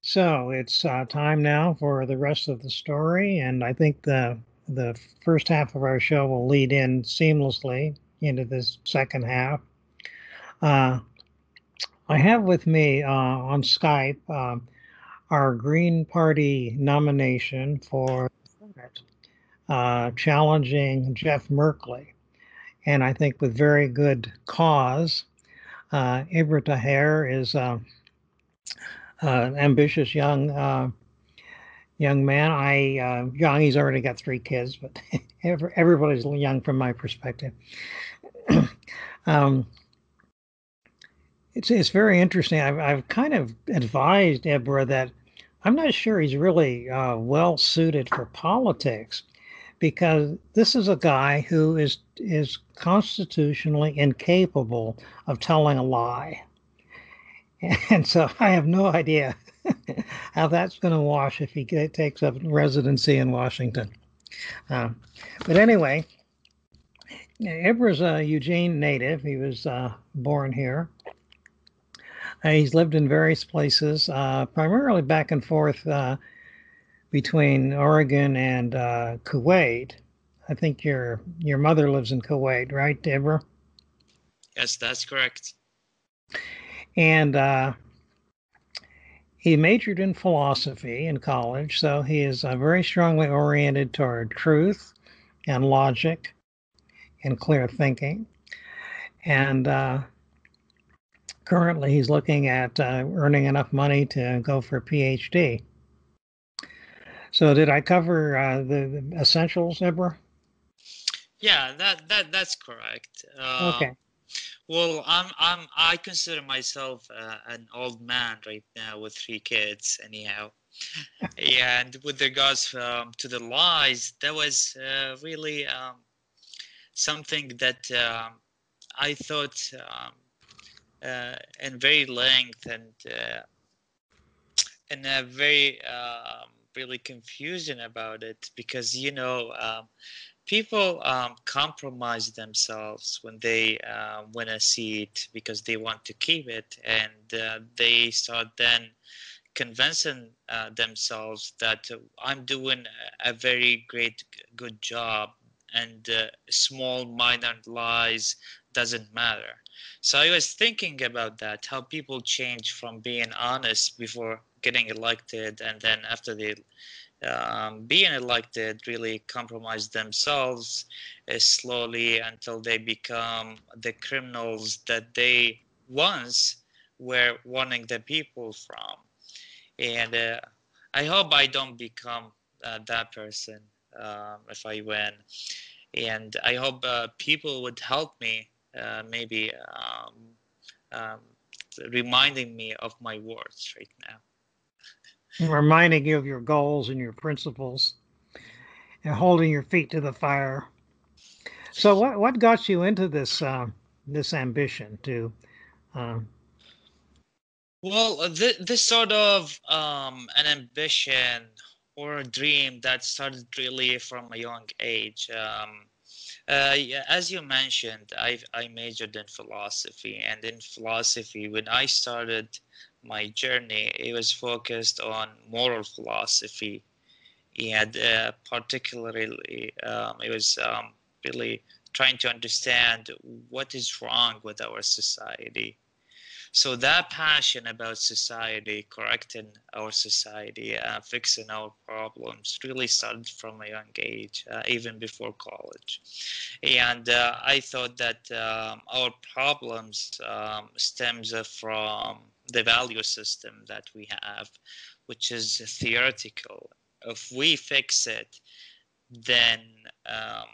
So it's time now for the rest of the story, and I think the first half of our show will lead in seamlessly into this second half. Uh, I have with me on Skype our Green Party nomination for Senate, challenging Jeff Merkley, and I think with very good cause. Ibra Taher is an ambitious young man. Young. He's already got 3 kids, but everybody's young from my perspective. um, it's very interesting. I've kind of advised Ibra that I'm not sure he's really well suited for politics because this is a guy who is constitutionally incapable of telling a lie, and so I have no idea how that's going to wash if he takes up residency in Washington. Uh, but anyway, Ibra's a Eugene native. He was born here. He's lived in various places, primarily back and forth between Oregon and Kuwait. I think your mother lives in Kuwait, right, Ibra? Yes, that's correct. And he majored in philosophy in college, so he is very strongly oriented toward truth and logic and clear thinking. And currently, he's looking at earning enough money to go for a PhD. So, did I cover the essentials, Ibra? Yeah, that's correct. Okay. Well, I consider myself an old man right now with 3 kids, anyhow. And with regards to the lies, that was really something that I thought in very length and very really confusion about it because people compromise themselves when they win a seat because they want to keep it, and they start then convincing themselves that I'm doing a very good job, and small minor lies doesn't matter. So I was thinking about that, how people change from being honest before getting elected, and then after they being elected really compromise themselves slowly until they become the criminals that they once were warning the people from. And I hope I don't become that person if I win. And I hope people would help me, maybe um, reminding me of my words right now. Reminding you of your goals and your principles and holding your feet to the fire. So, what got you into this ambition to? Um, Well, this sort of an ambition or a dream that started really from a young age. Yeah, as you mentioned, I majored in philosophy, and in philosophy, when I started my journey, it was focused on moral philosophy, and particularly, it was really trying to understand what is wrong with our society. So that passion about society, correcting our society, fixing our problems, really started from a young age, even before college. And I thought that our problems stems from the value system that we have, which is theoretical. If we fix it, then um,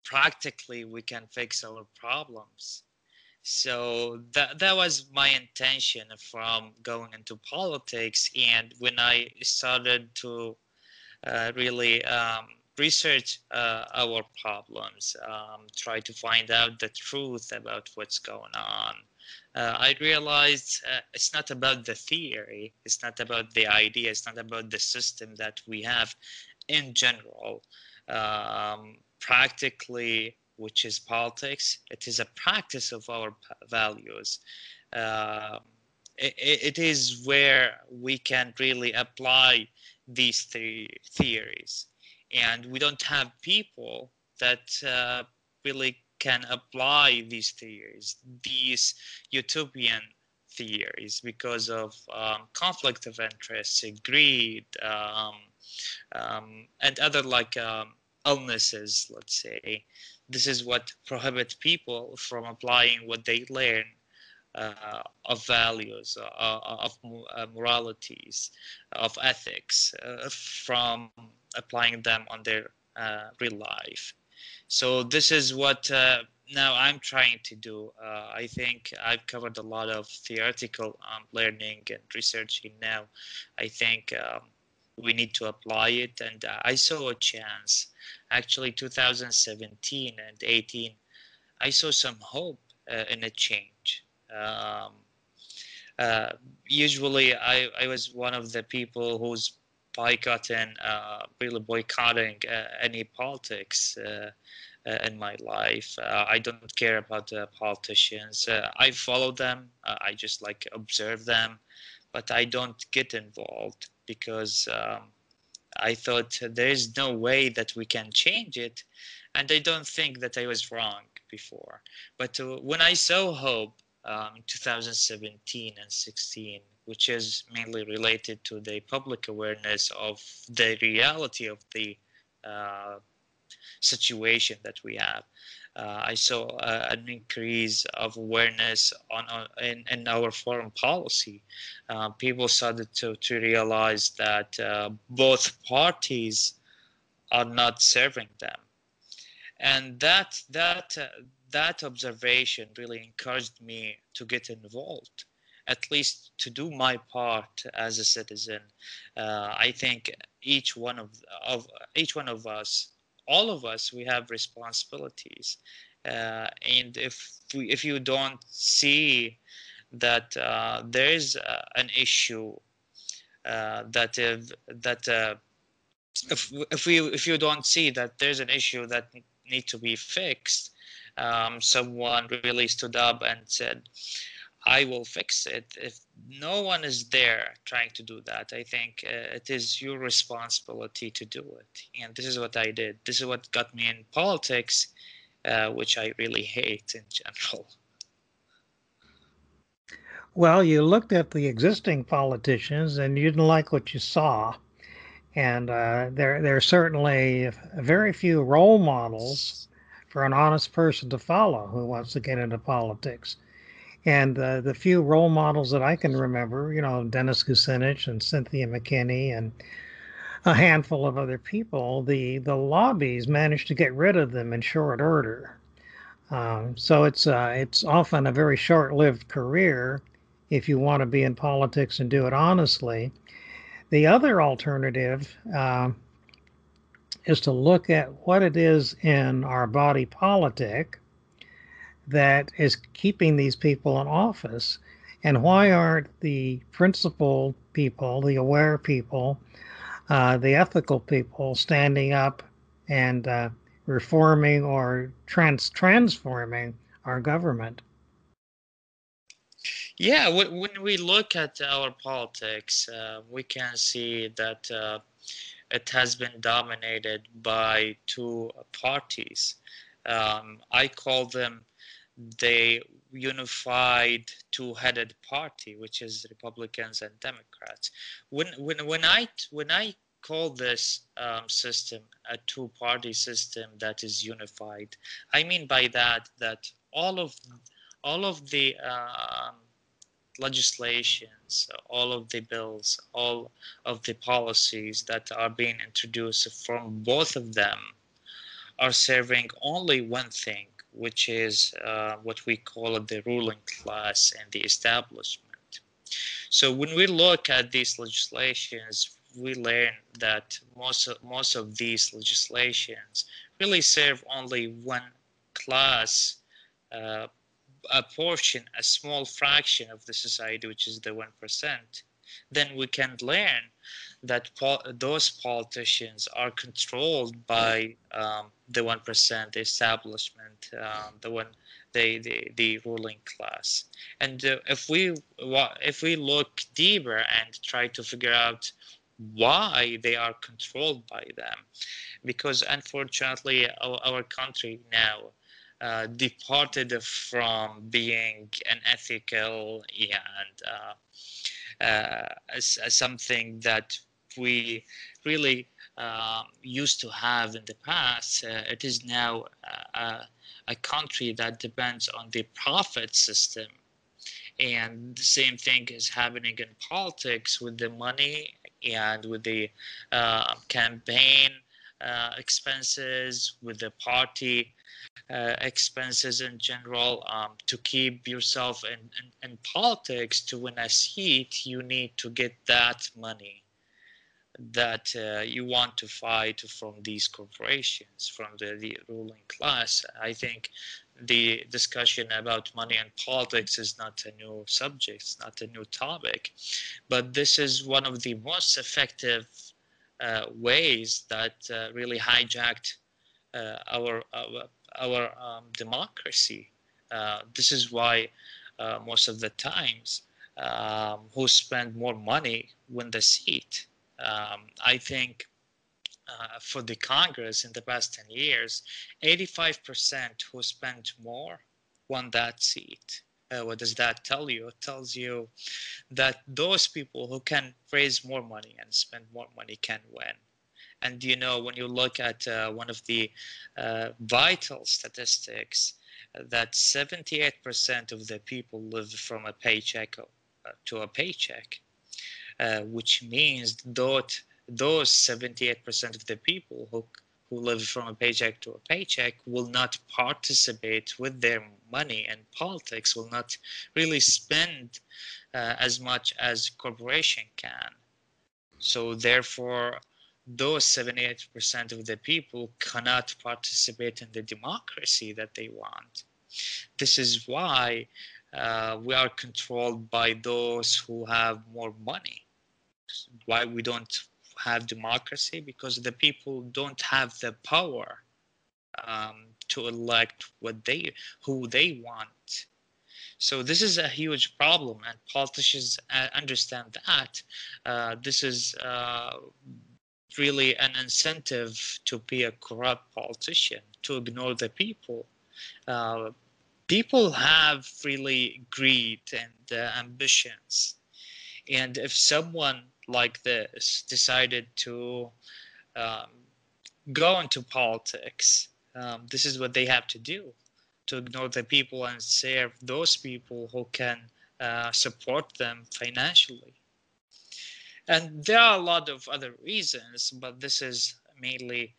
practically we can fix our problems. So that was my intention from going into politics. And when I started to really research our problems, try to find out the truth about what's going on, I realized it's not about the theory, it's not about the idea, it's not about the system that we have in general. Practically, which is politics, it is a practice of our values. Um it is where we can really apply these theories, and we don't have people that really can apply these theories, these utopian theories, because of conflict of interest, greed, and other like illnesses, let's say. This is what prohibits people from applying what they learn of values, of moralities, of ethics, from applying them on their real life. So this is what now I'm trying to do. I think I've covered a lot of theoretical learning and researching now. I think we need to apply it, and I saw a chance. Actually, 2017 and 18, I saw some hope in a change. Um, Usually, I was one of the people who's boycotting, really boycotting any politics in my life. I don't care about politicians. I follow them. I just like observe them, but I don't get involved because I thought there is no way that we can change it, and I don't think that I was wrong before. But when I saw hope in 2017 and 16, which is mainly related to the public awareness of the reality of the uh, situation that we have. I saw an increase of awareness in our foreign policy. People started to realize that both parties are not serving them, and that observation really encouraged me to get involved, at least to do my part as a citizen. I think each one of us, all of us, we have responsibilities, and if you don't see that there is an issue if you don't see that there's an issue that need to be fixed, someone really stood up and said, I will fix it. If no one is there trying to do that, I think it is your responsibility to do it. And this is what I did. This is what got me in politics, which I really hate in general. Well, you looked at the existing politicians and you didn't like what you saw. And there are certainly very few role models for an honest person to follow who wants to get into politics. And the few role models that I can remember, Dennis Kucinich and Cynthia McKinney and a handful of other people, the lobbies managed to get rid of them in short order. So it's often a very short-lived career if you want to be in politics and do it honestly. The other alternative is to look at what it is in our body politic that is keeping these people in office, and why aren't the principled people, the aware people, the ethical people standing up and reforming or transforming our government? Yeah, when we look at our politics, we can see that it has been dominated by two parties. I call them the unified two-headed party, which is Republicans and Democrats. When I call this system a two-party system that is unified, I mean by that all of the legislations, all of the bills, all of the policies that are being introduced from both of them are serving only one thing, which is what we call the ruling class and the establishment. So when we look at these legislations, we learn that most of these legislations really serve only one class, uh, a portion, a small fraction of the society, which is the 1%. Then we can learn that those politicians are controlled by the 1%, the establishment, the ruling class. And if we look deeper and try to figure out why they are controlled by them, because unfortunately our country now departed from being an ethical and as something that we really used to have in the past. It is now a country that depends on the profit system. And the same thing is happening in politics with the money and with the campaign expenses, with the party expenses in general. To keep yourself in politics, to win a seat, you need to get that money that you want to fight from these corporations, from the ruling class. I think the discussion about money and politics is not a new subject, it's not a new topic, but this is one of the most effective ways that really hijacked our democracy. This is why most of the times who spend more money win the seat. I think for the Congress in the past 10 years, 85% who spent more won that seat. What does that tell you? It tells you that those people who can raise more money and spend more money can win. And you know, when you look at one of the vital statistics, that 78% of the people live from a paycheck to a paycheck, which means that those 78% of the people who live from a paycheck to a paycheck will not participate with their money in politics, will not really spend as much as corporation can. So therefore, those 78% of the people cannot participate in the democracy that they want. This is why we are controlled by those who have more money. Why we don't have democracy? Because the people don't have the power to elect who they want. So this is a huge problem, and politicians understand that. This is really an incentive to be a corrupt politician, to ignore the people. People have really greed and ambitions. And if someone like this decided to go into politics, this is what they have to do, to ignore the people and serve those people who can support them financially. And there are a lot of other reasons, but this is mainly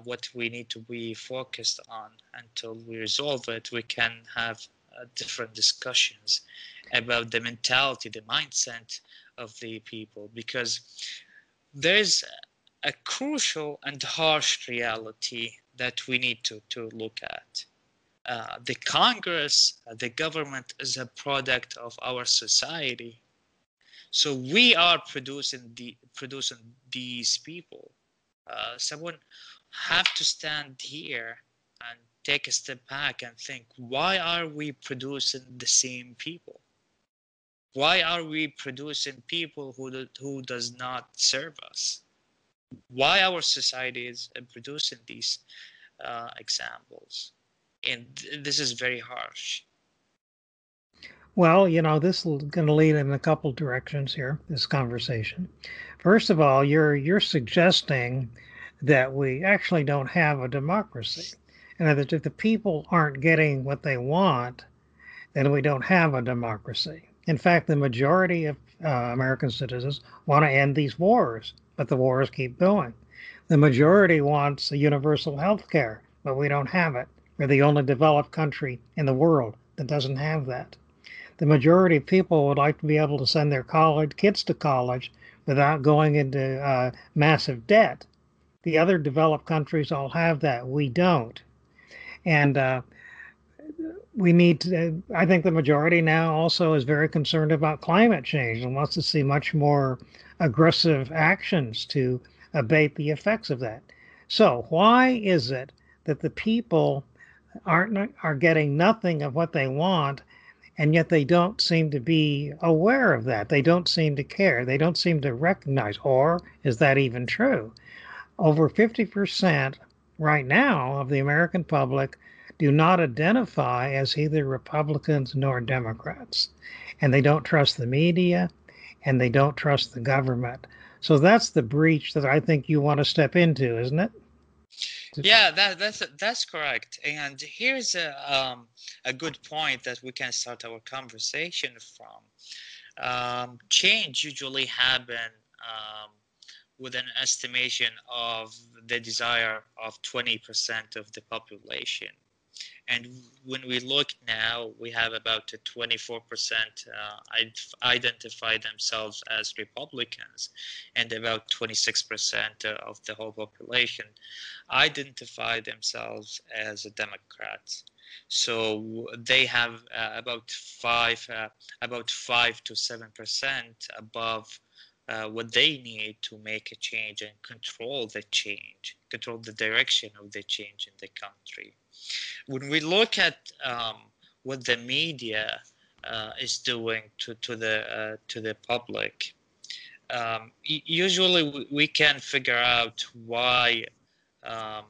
what we need to be focused on. Until we resolve it, we can have different discussions about the mentality, the mindset of the people, because there's a crucial and harsh reality that we need to look at. The Congress, the government is a product of our society. So we are producing these people. Someone have to stand here and take a step back and think, why are we producing the same people? Why are we producing people who does not serve us? Why our society is producing these examples? And this is very harsh. Well, you know, this is going to lead in a couple directions here, this conversation. First of all, you're suggesting that we actually don't have a democracy, and that if the people aren't getting what they want, then we don't have a democracy. In fact, the majority of American citizens want to end these wars, but the wars keep going. The majority wants a universal health care, but we don't have it. We're the only developed country in the world that doesn't have that. The majority of people would like to be able to send their kids to college without going into massive debt. The other developed countries all have that. We don't. And we need to, I think the majority now also is very concerned about climate change and wants to see much more aggressive actions to abate the effects of that. So why is it that the people are getting nothing of what they want, and yet they don't seem to be aware of that. They don't seem to care. They don't seem to recognize. Or is that even true? Over 50% right now of the American public do not identify as either Republicans nor Democrats. And they don't trust the media and they don't trust the government. So that's the breach that I think you want to step into, isn't it? Yeah, that's correct. And here's a good point that we can start our conversation from. Change usually happen with an estimation of the desire of 20% of the population. And when we look now, we have about 24% identify themselves as Republicans, and about 26% of the whole population identify themselves as Democrats. So they have about 5 to 7% above what they need to make a change and control the change, control the direction of the change in the country. When we look at what the media is doing to the public, usually we can figure out why um,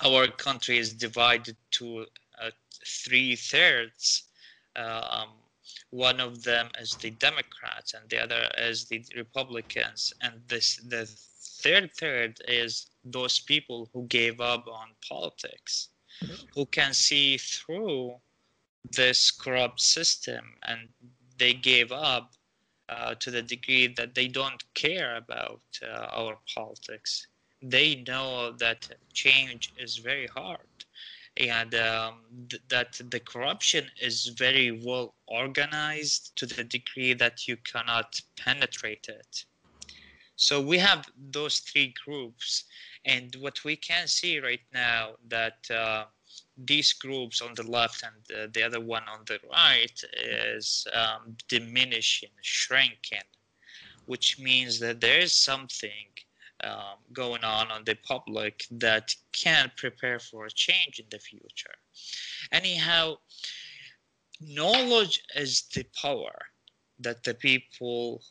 our country is divided to 3/3. Um, One of them is the Democrats, and the other is the Republicans, and the third is those people who gave up on politics, who can see through this corrupt system, and they gave up to the degree that they don't care about our politics. They know that change is very hard, and that the corruption is very well organized to the degree that you cannot penetrate it. So we have those three groups, and what we can see right now that these groups on the left and the other one on the right is diminishing, shrinking, which means that there is something going on the public that can prepare for a change in the future. Anyhow, knowledge is the power that the people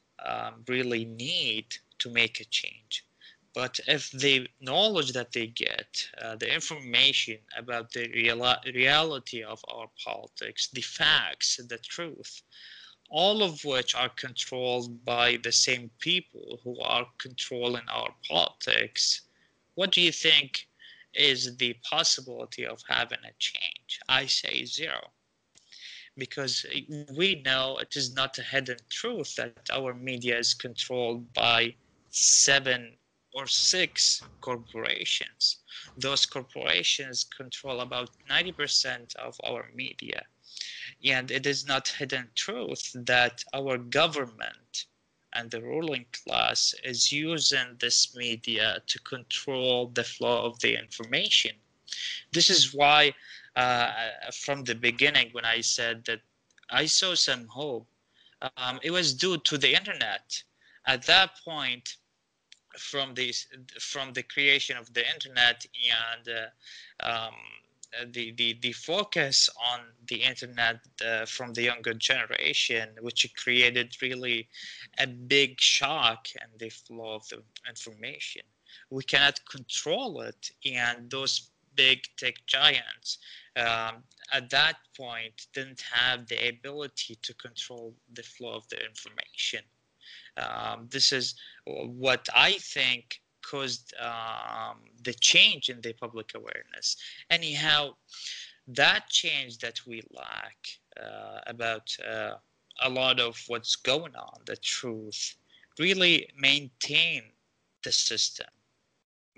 really need to make a change. But if the knowledge that they get, the information about the reality of our politics, the facts, the truth, all of which are controlled by the same people who are controlling our politics, what do you think is the possibility of having a change? I say zero, because we know it is not a hidden truth that our media is controlled by 7 or 6 corporations. Those corporations control about 90% of our media. And it is not hidden truth that our government and the ruling class is using this media to control the flow of the information. This is why from the beginning, when I said that I saw some hope, it was due to the internet. At that point, from the creation of the internet and the focus on the internet from the younger generation, which created really a big shock in the flow of the information. We cannot control it, and those big tech giants at that point didn't have the ability to control the flow of the information. This is what I think caused the change in the public awareness. Anyhow, that change that we lack about a lot of what's going on, the truth, really maintain the system,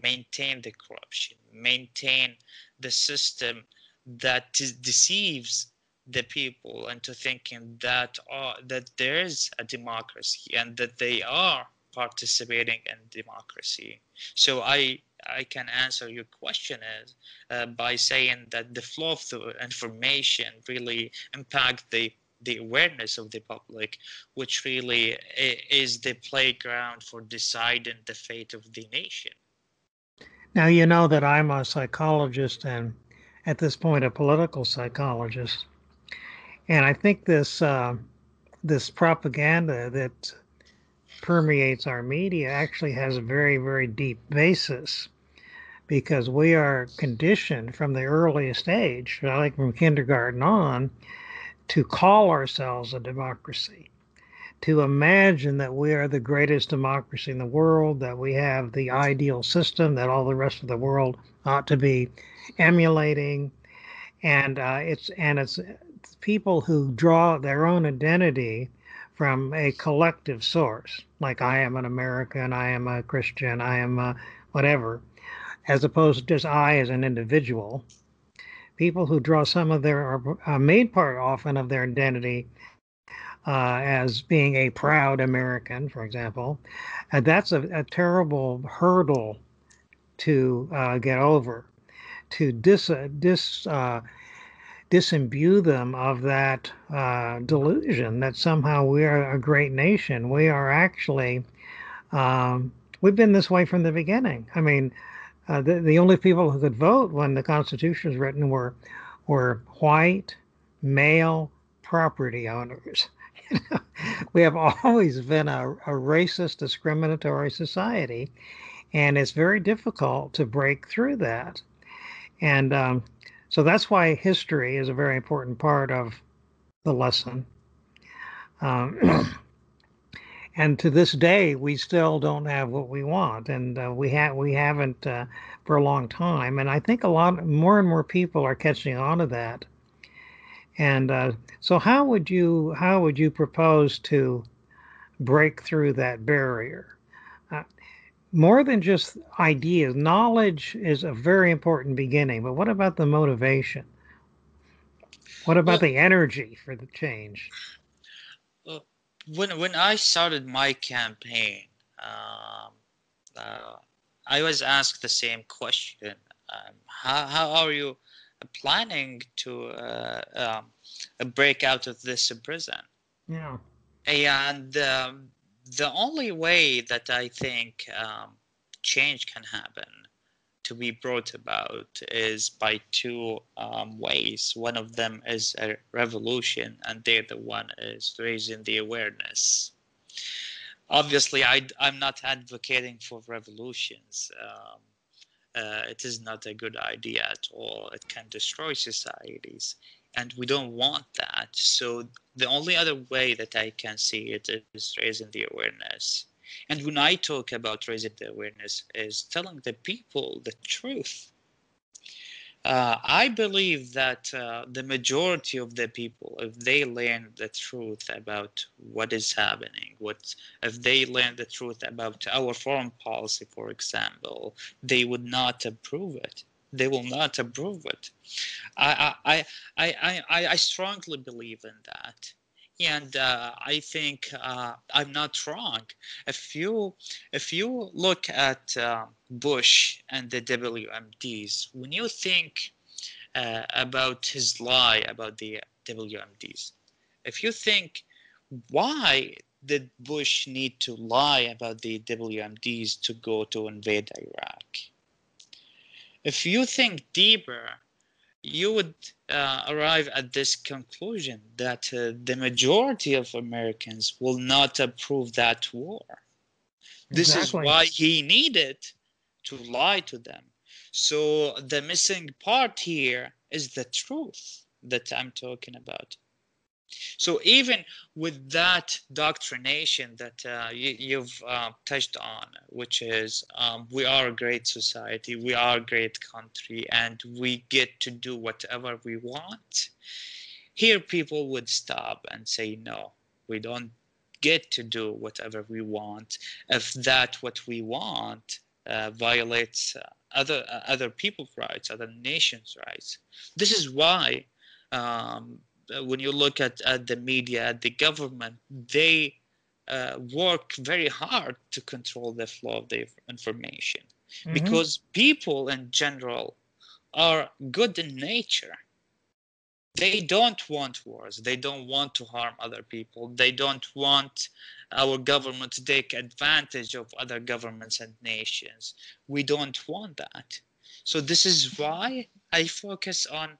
maintain the corruption, maintain the system that deceives the people into thinking that that there is a democracy and that they are participating in democracy. So I can answer your question is by saying that the flow of the information really impact the awareness of the public, which really is the playground for deciding the fate of the nation. Now, you know that I'm a psychologist, and at this point a political psychologist, and I think this propaganda that permeates our media actually has a very, very deep basis because we are conditioned from the earliest age, like from kindergarten on, to call ourselves a democracy, to imagine that we are the greatest democracy in the world, that we have the ideal system that all the rest of the world ought to be emulating, and it's people who draw their own identity from a collective source, like I am an American, I am a Christian, I am a whatever, as opposed to just I as an individual. People who draw some of their, or made part often of their identity as being a proud American, for example, that's a terrible hurdle to get over, to disimbue them of that delusion that somehow we are a great nation. We are actually, we've been this way from the beginning. I mean, the only people who could vote when the Constitution was written were white, male property owners. We have always been a racist, discriminatory society, and it's very difficult to break through that. And so that's why history is a very important part of the lesson. Um, and to this day, we still don't have what we want, and we haven't for a long time. And I think a lot more and more people are catching on to that. And so, how would you propose to break through that barrier? Uh, More than just ideas, knowledge is a very important beginning. But what about the motivation? What about Well, the energy for the change? uh, when I started my campaign, um, uh, I was asked the same question. How are you planning to break out of this prison? Yeah, And the only way that I think change can happen to be brought about is by two ways. One of them is a revolution, and the other one is raising the awareness. Obviously, I'm not advocating for revolutions. It is not a good idea at all. It can destroy societies, and we don't want that. So the only other way that I can see it is raising the awareness. And when I talk about raising the awareness, is telling the people the truth. I believe that the majority of the people, if they learn the truth about what is happening, if they learn the truth about our foreign policy, for example, they would not approve it. They will not approve it. I strongly believe in that. And I think I'm not wrong. If you if you look at Bush and the WMDs, when you think about his lie about the WMDs, if you think why did Bush need to lie about the WMDs to go to invade Iraq? If you think deeper, you would arrive at this conclusion that the majority of Americans will not approve that war. This is exactly. why he needed to lie to them. So the missing part here is the truth that I'm talking about. So even with that doctrination that you've touched on, which is we are a great society, we are a great country, and we get to do whatever we want, here people would stop and say, no, we don't get to do whatever we want if that what we want violates other people's rights, other nations' rights. This is why um, when you look at the media, at the government, they work very hard to control the flow of the information Hmm. because people in general are good in nature. They don't want wars. They don't want to harm other people. They don't want our government to take advantage of other governments and nations. We don't want that. So this is why I focus on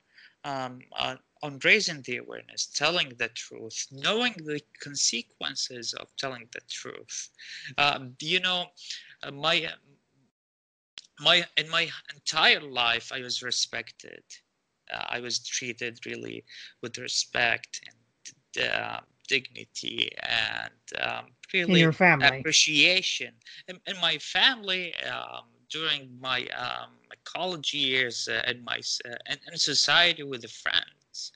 raising the awareness, telling the truth, knowing the consequences of telling the truth. You know, my in my entire life, I was respected. I was treated really with respect and dignity and In really your family. appreciation. In my family, during my college years, in society with the friends.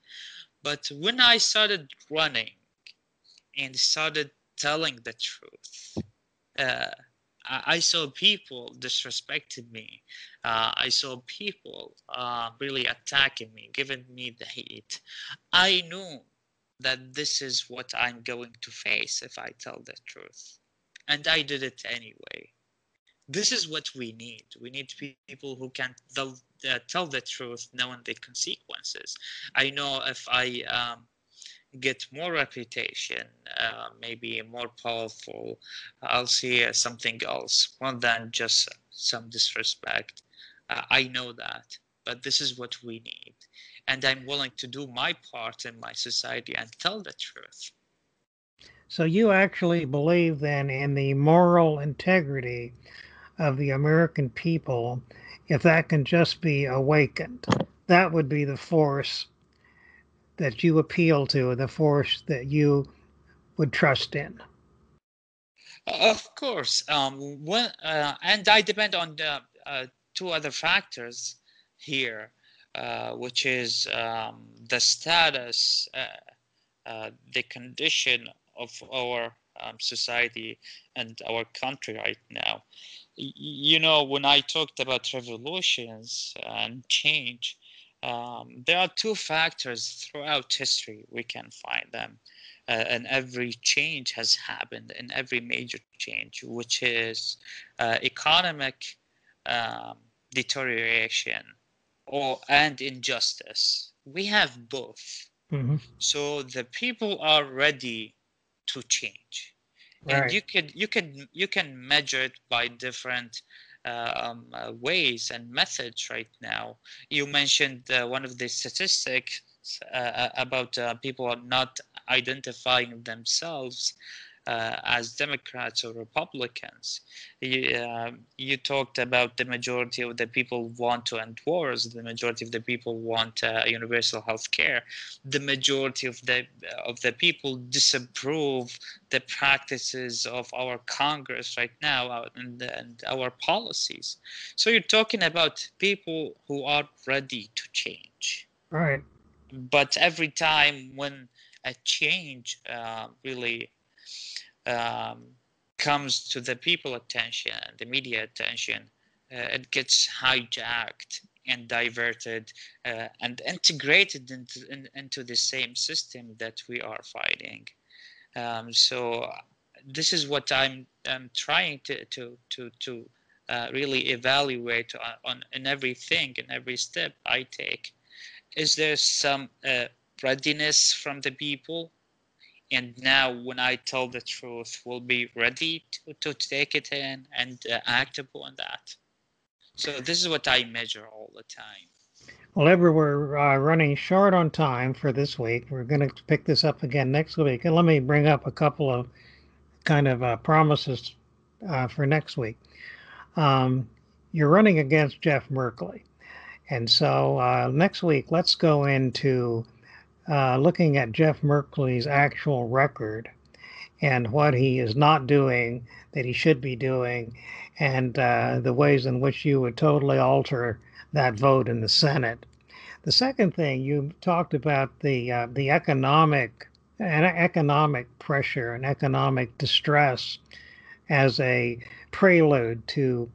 But when I started running and started telling the truth, uh, I saw people disrespecting me. I saw people really attacking me, giving me the hate. I knew that this is what I'm going to face if I tell the truth. And I did it anyway. This is what we need. We need people who can tell the truth, knowing the consequences. I know if I get more reputation, maybe more powerful, I'll see something else more than just some disrespect. I know that, but this is what we need. And I'm willing to do my part in my society and tell the truth. So you actually believe then in the moral integrity of the American people, if that can just be awakened, that would be the force that you appeal to, the force that you would trust in. Of course, and I depend on two other factors here, which is the status, the condition of our society and our country right now. You know, when I talked about revolutions and change, there are two factors throughout history. We can find them. And every change has happened, in every major change, which is economic um, deterioration and injustice. We have both. Mm-hmm. So the people are ready to change, and Right. you can measure it by different ways and methods right now. You mentioned one of the statistics about people are not identifying themselves as Democrats or Republicans. You talked about the majority of the people want to end wars. The majority of the people want universal health care. The majority of the people disapprove the practices of our Congress right now and our policies. So you're talking about people who are ready to change. Right. But every time when a change really um, comes to the people attention, the media attention, it gets hijacked and diverted and integrated into the same system that we are fighting. So this is what I'm trying to really evaluate on in everything, in every step I take. Is there some readiness from the people? And now when I tell the truth, we'll be ready to take it in and act upon that. So this is what I measure all the time. Well, Ibra, we're running short on time for this week. We're going to pick this up again next week. And let me bring up a couple of kind of promises for next week. Um, you're running against Jeff Merkley. And so next week, let's go into looking at Jeff Merkley's actual record and what he is not doing that he should be doing, and the ways in which you would totally alter that vote in the Senate. The second thing you talked about the economic pressure and economic distress as a prelude to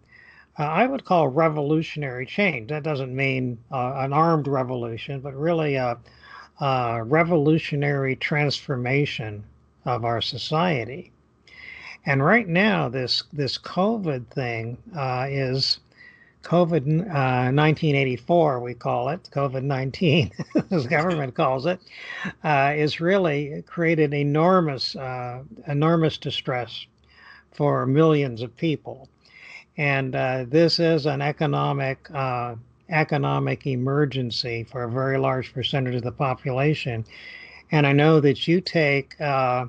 I would call revolutionary change. That doesn't mean an armed revolution, but really a revolutionary transformation of our society. And right now, this COVID thing is COVID 1984. We call it COVID-19, as government calls it, is really created enormous distress for millions of people. and this is an economic emergency for a very large percentage of the population. And I know that you take the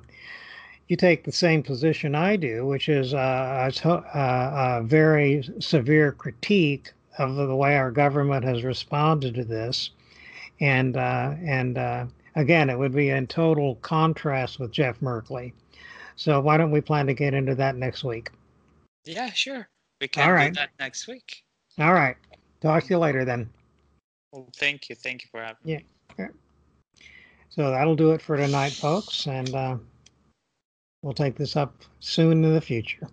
same position I do, which is a very severe critique of the way our government has responded to this. And again, it would be in total contrast with Jeff Merkley. So why don't we plan to get into that next week? Yeah, sure. We All can do right. that next week. All right. Talk to you later then. Well, thank you. Thank you for having Yeah. me. So that'll do it for tonight, folks. And we'll take this up soon in the future.